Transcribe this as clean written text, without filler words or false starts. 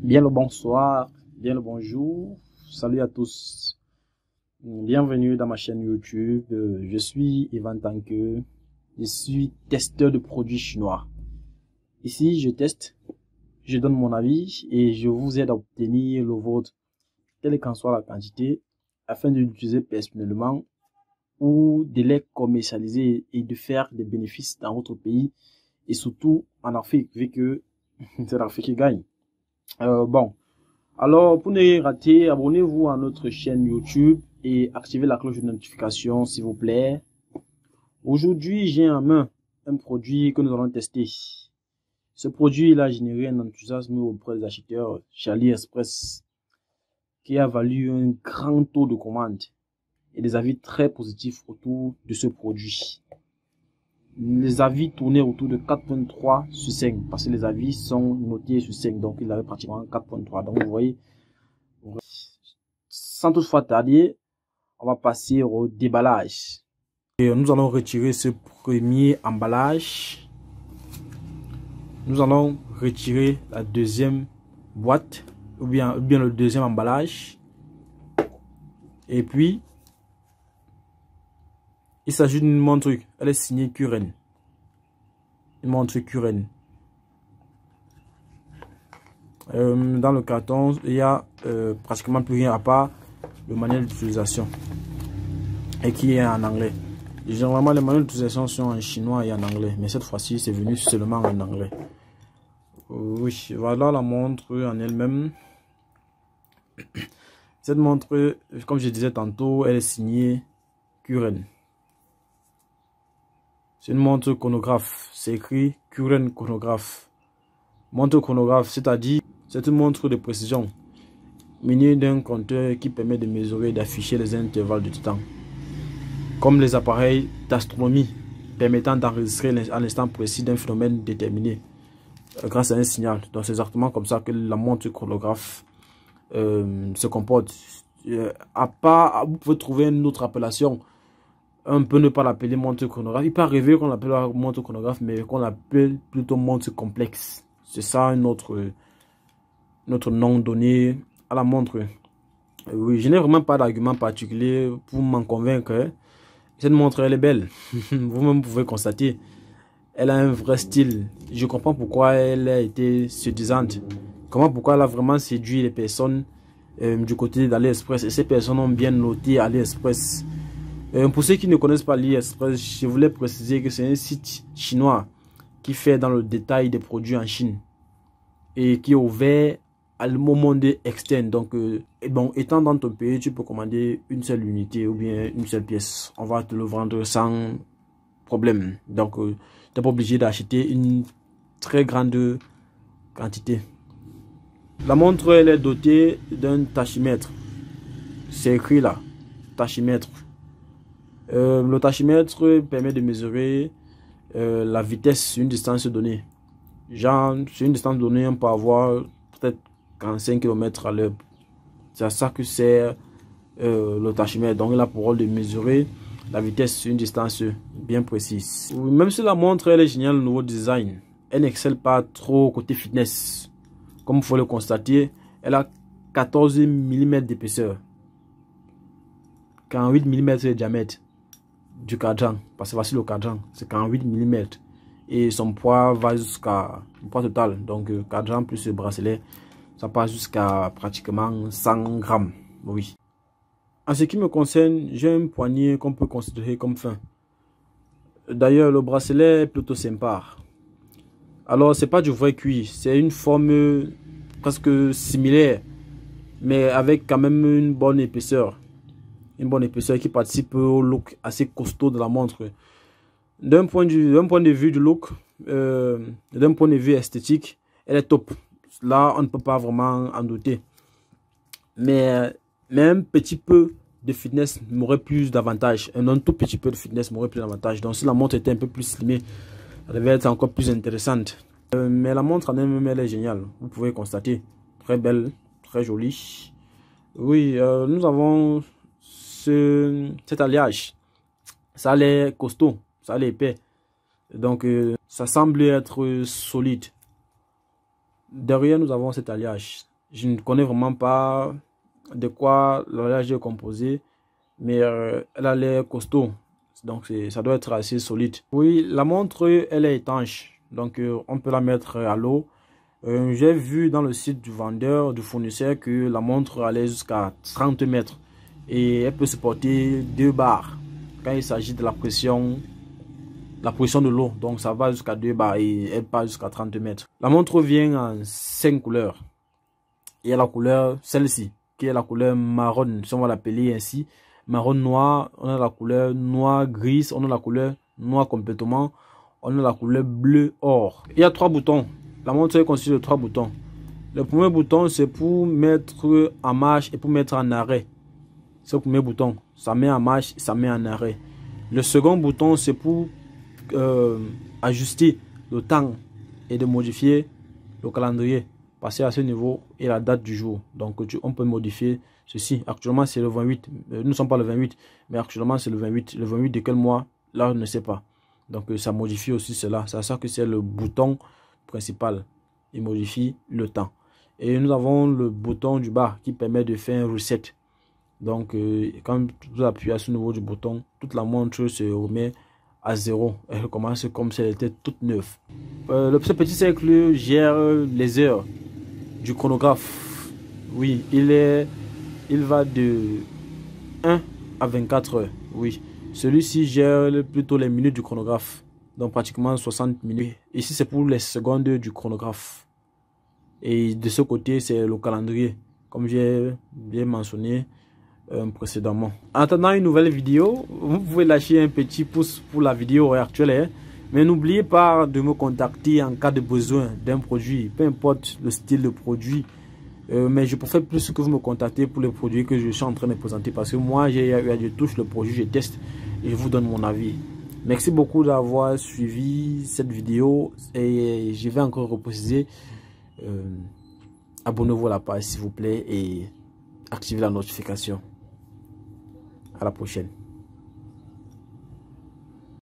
Bien le bonsoir, bien le bonjour, salut à tous. Bienvenue dans ma chaîne YouTube. Je suis Ivan Tanke. Je suis testeur de produits chinois. Ici, je teste, je donne mon avis et je vous aide à obtenir le vôtre, quelle qu'en soit la quantité, afin de l'utiliser personnellement ou de les commercialiser et de faire des bénéfices dans votre pays et surtout en Afrique, vu que c'est l'Afrique qui gagne. Alors, pour ne rien rater, abonnez-vous à notre chaîne YouTube et activez la cloche de notification, s'il vous plaît. Aujourd'hui, j'ai en main un produit que nous allons tester. Ce produit, il a généré un enthousiasme auprès des acheteurs chez AliExpress qui a valu un grand taux de commandes et des avis très positifs autour de ce produit. Les avis tournaient autour de 4.3 sur 5 parce que les avis sont notés sur 5, donc il avait pratiquement 4.3. Donc vous voyez, sans toutefois tarder, on va passer au déballage. Et nous allons retirer ce premier emballage. Nous allons retirer la deuxième boîte ou bien le deuxième emballage. Et puis, il s'agit d'une montre, elle est signée Kuren. Une montre Kuren. Dans le carton, il y a pratiquement plus rien à part le manuel d'utilisation et qui est en anglais. Généralement, les manuels d'utilisation sont en chinois et en anglais, mais cette fois-ci, c'est venu seulement en anglais. Oui, voilà la montre en elle-même. Cette montre, comme je disais tantôt, elle est signée Kuren. C'est une montre chronographe. C'est écrit Kuren chronographe. Montre chronographe, c'est-à-dire, c'est une montre de précision, munie d'un compteur qui permet de mesurer et d'afficher les intervalles de temps. Comme les appareils d'astronomie permettant d'enregistrer à l'instant précis d'un phénomène déterminé grâce à un signal. Donc c'est exactement comme ça que la montre chronographe se comporte. À part, vous pouvez trouver une autre appellation. On peut ne pas l'appeler montre chronographe. Il peut arriver qu'on l'appelle montre chronographe, mais qu'on l'appelle plutôt montre complexe. C'est ça notre nom donné à la montre. Oui, je n'ai vraiment pas d'argument particulier pour m'en convaincre. Cette montre, elle est belle. Vous-même pouvez constater. Elle a un vrai style. Je comprends pourquoi elle a été séduisante. Pourquoi elle a vraiment séduit les personnes du côté d'AliExpress. Et ces personnes ont bien noté AliExpress. Pour ceux qui ne connaissent pas AliExpress, je voulais préciser que c'est un site chinois qui fait dans le détail des produits en Chine et qui est ouvert au monde externe. Donc, étant dans ton pays, tu peux commander une seule unité ou bien une seule pièce. On va te le vendre sans problème. Donc, tu n'es pas obligé d'acheter une très grande quantité. La montre, elle est dotée d'un tachymètre. C'est écrit là, tachymètre. Le tachymètre permet de mesurer la vitesse sur une distance donnée. Genre, sur une distance donnée, on peut avoir peut-être 45 km à l'heure. C'est à ça que sert le tachymètre. Donc, il a pour rôle de mesurer la vitesse sur une distance bien précise. Même si la montre, elle est géniale, le nouveau design, elle n'excelle pas trop côté fitness. Comme vous pouvez le constater, elle a 14 mm d'épaisseur, 48 mm de diamètre du cadran, parce que voici le cadran, c'est 48 mm et son poids va jusqu'à le poids total, donc cadran plus le bracelet, ça passe jusqu'à pratiquement 100 grammes. Oui. En ce qui me concerne, j'ai un poignet qu'on peut considérer comme fin. D'ailleurs, le bracelet est plutôt sympa. Alors, c'est pas du vrai cuir, c'est une forme presque similaire, mais avec quand même une bonne épaisseur. Une bonne épaisseur qui participe au look assez costaud de la montre. D'un point de vue du look, d'un point de vue esthétique, elle est top. Là, on ne peut pas vraiment en douter. Mais un petit peu de fitness m'aurait plus d'avantage. Un tout petit peu de fitness m'aurait plus d'avantage. Donc, si la montre était un peu plus slimée, elle devait être encore plus intéressante. Mais la montre en elle-même, elle est géniale. Vous pouvez constater. Très belle, très jolie. Oui, nous avons cet alliage. Ça a l'air costaud, ça a l'air épais. Donc, ça semble être solide. Derrière, nous avons cet alliage. Je ne connais vraiment pas de quoi l'horloge est composée, mais elle a l'air costaud. Donc ça doit être assez solide. Oui, la montre, elle est étanche. Donc on peut la mettre à l'eau. J'ai vu dans le site du vendeur, du fournisseur, que la montre allait jusqu'à 30 mètres. Et elle peut supporter 2 bars quand il s'agit de la pression de l'eau. Donc ça va jusqu'à 2 bars et elle part jusqu'à 30 mètres. La montre vient en 5 couleurs. Il y a la couleur, celle-ci, qui est la couleur marron, si on va l'appeler ainsi. Marron noir, on a la couleur noir grise, on a la couleur noir complètement, on a la couleur bleu or. Il y a 3 boutons. La montre est constituée de 3 boutons. Le premier bouton, c'est pour mettre en marche et pour mettre en arrêt. C'est le premier bouton. Ça met en marche, ça met en arrêt. Le second bouton, c'est pour ajuster le temps et de modifier le calendrier. Passer à ce niveau et la date du jour. Donc, on peut modifier ceci. Actuellement, c'est le 28. Nous ne sommes pas le 28, mais actuellement, c'est le 28. Le 28 de quel mois? Là, on ne sait pas. Donc, ça modifie aussi cela. C'est ça que c'est le bouton principal. Il modifie le temps. Et nous avons le bouton du bas qui permet de faire un reset. Donc, quand vous appuyez sur le niveau du bouton, toute la montre se remet à 0. Elle commence comme si elle était toute neuve. Ce petit cercle gère les heures du chronographe. Oui, il va de 1 à 24 heures. Oui, celui-ci gère plutôt les minutes du chronographe. Donc pratiquement 60 minutes. Ici, c'est pour les secondes du chronographe. Et de ce côté, c'est le calendrier, comme j'ai bien mentionné précédemment. En attendant une nouvelle vidéo, vous pouvez lâcher un petit pouce pour la vidéo actuelle. Hein? Mais n'oubliez pas de me contacter en cas de besoin d'un produit, peu importe le style de produit. Mais je préfère plus que vous me contactez pour les produits que je suis en train de présenter. Parce que moi, je touche le produit, je teste et je vous donne mon avis. Merci beaucoup d'avoir suivi cette vidéo. Et je vais encore repréciser. Abonnez-vous à la page s'il vous plaît et activez la notification. À la prochaine.